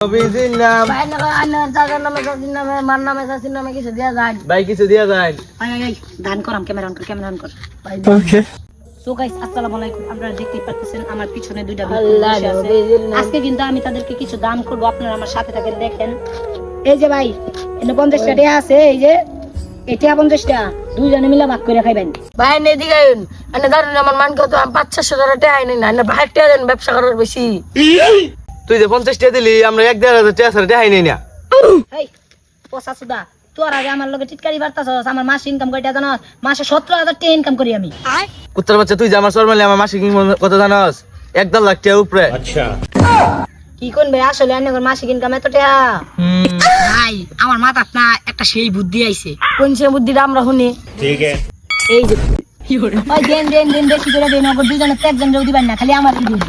নবীজির নাম ভাই না আনার দাদার নামে দাদির নামে মার নামে চাচির নামে কিছু দেয়া যায় ভাই কিছু দিয়া যায়। ভাই দান করাম ক্যামেরা অন কর ভাই ওকে সো গাইস আসসালামু আলাইকুম আপনারা দেখতেই পাচ্ছেন আমার পিছনে দুইটা বসে আছে আজকে কিন্তু আমি তাদেরকে কিছু দান করব আপনারা আমার সাথে থাকেন দেখেন এই যে ভাই এনে 50 টাকা আছে এই যে এটা 50 টাকা দুইজনে মিলে ভাগ করে খাইবেন ভাই নে দিগাইন আনে দারুন আমার মান কত 500 টাকা টাকা আইনি না না ভাই টাকা দেন ব্যবসা করার বেশি তুই যে 50 টাকা দিলি আমরা 1-1.5 টাকা ছাড়া টাকাই নেই না। এই পোসা সুদা তোর আগে আমার লগে টিটকারি বার্তাছস আমার মাসে ইনকাম কয়টা জানো মাসে 17000 টাকা ইনকাম করি আমি কুত্তার বাচ্চা তুই যে আমার শর্মালি আমার মাসিক ইনকাম কত জানাস? 1.5 লাখ টাকা উপরে। আচ্ছা কি কোন ভাই আসলে আন্নাগর মাসিক ইনকাম এত টাকা ভাই আমার মাথাত না একটা সেই বুদ্ধি আইছে কোন সেই বুদ্ধিটা আমরা শুনি ঠিক আছে এই যে ওই দেন বেশি করে দেন ওগো দুজনে একজন যদি দিবেন না খালি আমার দিবেন